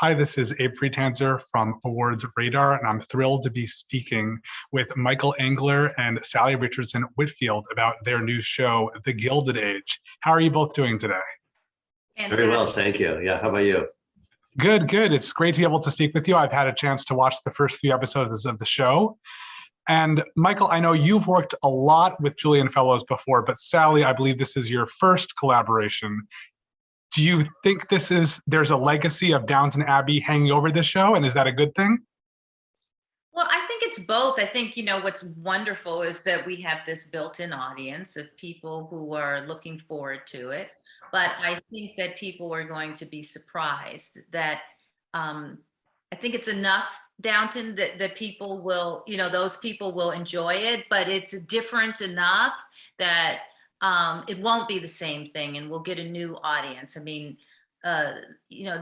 Hi, this is Abe Pretanzer from Awards Radar, and I'm thrilled to be speaking with Michael Engler and Sally Richardson Whitfield about their new show, The Gilded Age. How are you both doing today? Very well, thank you. Yeah, how about you? Good, good. It's great to be able to speak with you. I've had a chance to watch the first few episodes of the show. And Michael, I know you've worked a lot with Julian Fellows before, but Sally, I believe this is your first collaboration. Do you think there's a legacy of Downton Abbey hanging over this show, and is that a good thing? Well, I think it's both. I think, what's wonderful is that we have this built-in audience of people who are looking forward to it. But I think that people are going to be surprised that I think it's enough Downton that people will, those people will enjoy it, but it's different enough that it won't be the same thing and we'll get a new audience. I mean,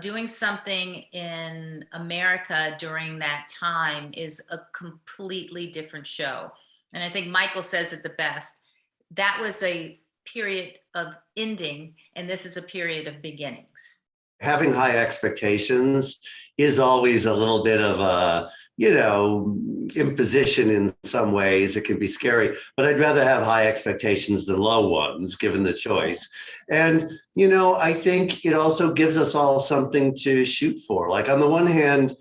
doing something in America during that time is a completely different show. And I think Michael says it the best. That was a period of ending, and this is a period of beginnings. Having high expectations is always a little bit of a, imposition in some ways. It can be scary, but I'd rather have high expectations than low ones, given the choice. And, I think it also gives us all something to shoot for. Like, on the one hand,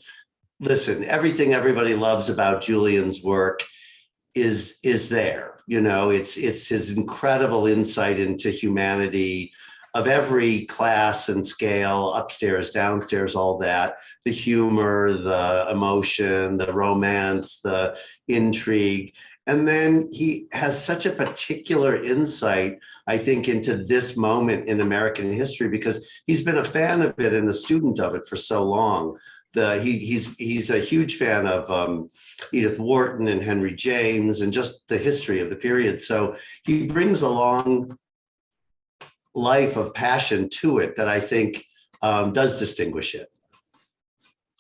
listen, everything everybody loves about Julian's work is there. It's his incredible insight into humanity of every class and scale, upstairs, downstairs, all that, the humor, the emotion, the romance, the intrigue. And then he has such a particular insight, I think, into this moment in American history, because he's been a fan of it and a student of it for so long. He's a huge fan of Edith Wharton and Henry James and just the history of the period. So he brings a long life of passion to it that I think does distinguish it.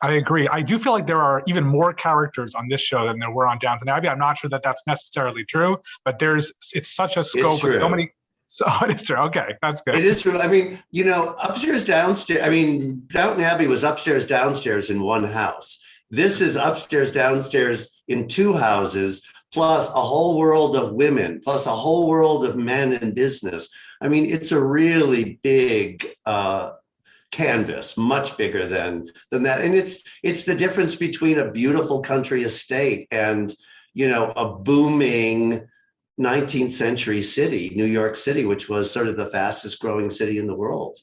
I agree. I do feel like there are even more characters on this show than there were on Downton Abbey. I'm not sure that that's necessarily true, but it's such a scope with so many. So it is true. Okay, that's good. It is true. I mean, upstairs, downstairs. I mean, Downton Abbey was upstairs, downstairs in one house. This is upstairs, downstairs in two houses, plus a whole world of women, plus a whole world of men in business. I mean, it's a really big canvas, much bigger than that. And it's the difference between a beautiful country estate and, a booming 19th century city, New York City, which was sort of the fastest growing city in the world.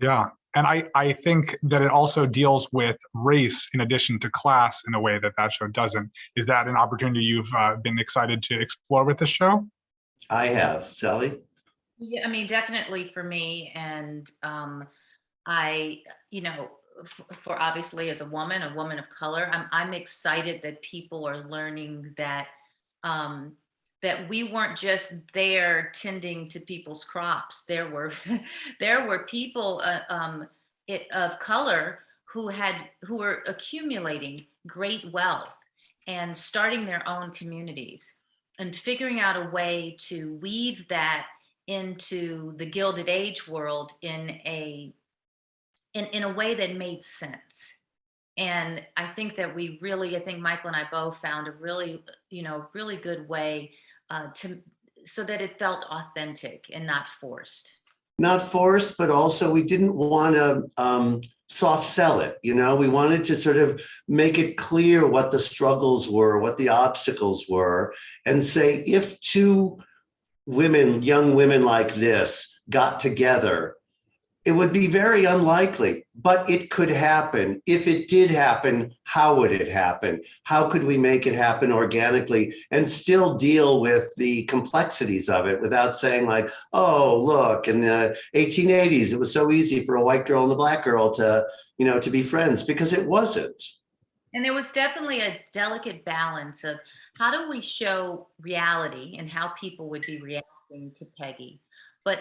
Yeah. And I think that it also deals with race in addition to class in a way that show doesn't. Is that an opportunity you've been excited to explore with this show? I have. Sally? Yeah, I mean, definitely for me. And I, for obviously as a woman of color, I'm excited that people are learning that that we weren't just there tending to people's crops. There were people of color who were accumulating great wealth and starting their own communities and figuring out a way to weave that into the Gilded Age world in a way that made sense. And I think that I think Michael and I both found a really, really good way so that it felt authentic and not forced. Not forced, but also we didn't want to soft sell it. We wanted to sort of make it clear what the struggles were, what the obstacles were, and say, if two women, young women like this, got together, it would be very unlikely, but it could happen. If it did happen, how would it happen? How could we make it happen organically and still deal with the complexities of it without saying like, oh, look, in the 1880s, it was so easy for a white girl and a black girl to be friends, because it wasn't. And there was definitely a delicate balance of how do we show reality and how people would be reacting to Peggy, but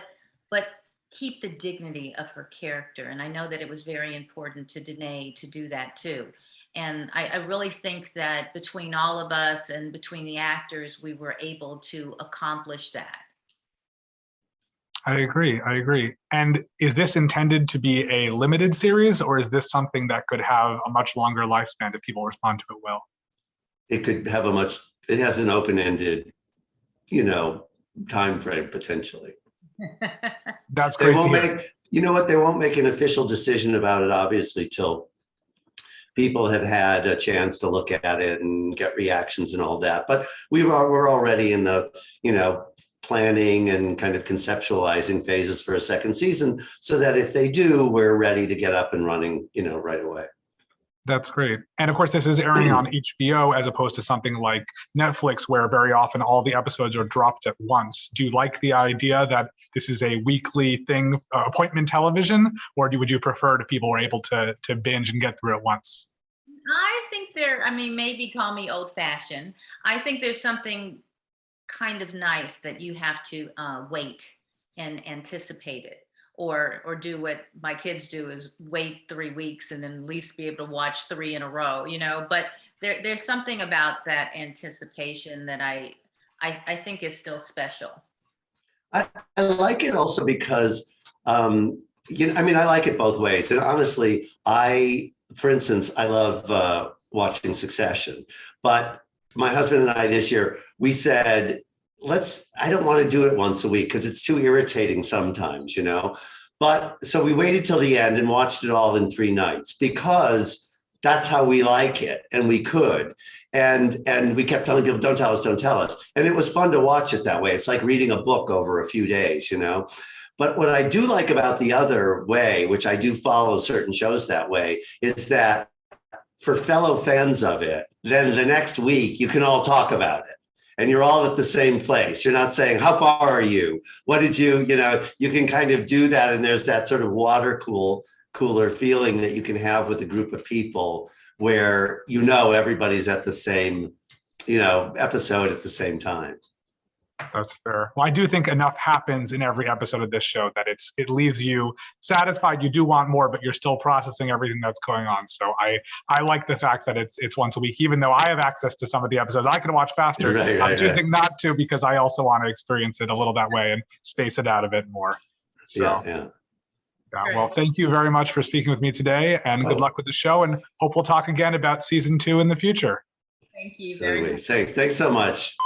keep the dignity of her character. And I know that it was very important to Danae to do that too. And I really think that between all of us and between the actors, we were able to accomplish that. I agree. I agree. And is this intended to be a limited series, or is this something that could have a much longer lifespan if people respond to it well? It could have it has an open-ended, time frame potentially. That's They great to won't hear. make, you know what, they won't make an official decision about it, obviously, till people have had a chance to look at it and get reactions and all that. But we're already in the, planning and kind of conceptualizing phases for a second season, so that if they do, we're ready to get up and running, right away. That's great. And of course, this is airing on HBO as opposed to something like Netflix, where very often all the episodes are dropped at once. Do you like the idea that this is a weekly thing, appointment television, or would you prefer if people were able to binge and get through it once? I think maybe call me old fashioned. I think there's something kind of nice that you have to wait and anticipate it. Or do what my kids do, is wait 3 weeks and then at least be able to watch 3 in a row, But there's something about that anticipation that I think is still special. I like it also because, I like it both ways. And honestly, for instance, I love watching Succession, but my husband and I this year, we said, I don't want to do it once a week because it's too irritating sometimes, But so we waited till the end and watched it all in 3 nights because that's how we like it. And we could. And we kept telling people, don't tell us, don't tell us. And it was fun to watch it that way. It's like reading a book over a few days, But what I do like about the other way, which I do follow certain shows that way, is that for fellow fans of it, then the next week you can all talk about it. And you're all at the same place. You're not saying, how far are you? What did you, you can kind of do that. And there's that sort of cooler feeling that you can have with a group of people where, everybody's at the same, episode at the same time. That's fair. Well, I do think enough happens in every episode of this show that it leaves you satisfied. You do want more, but you're still processing everything that's going on. So I like the fact that it's once a week, even though I have access to some of the episodes I can watch faster. Right, I'm choosing not to because I also want to experience it a little that way and space it out a bit more. So, yeah. Well, thank you very much for speaking with me today, and good luck with the show, and hope we'll talk again about season 2 in the future. Thank you very much. Thanks so much.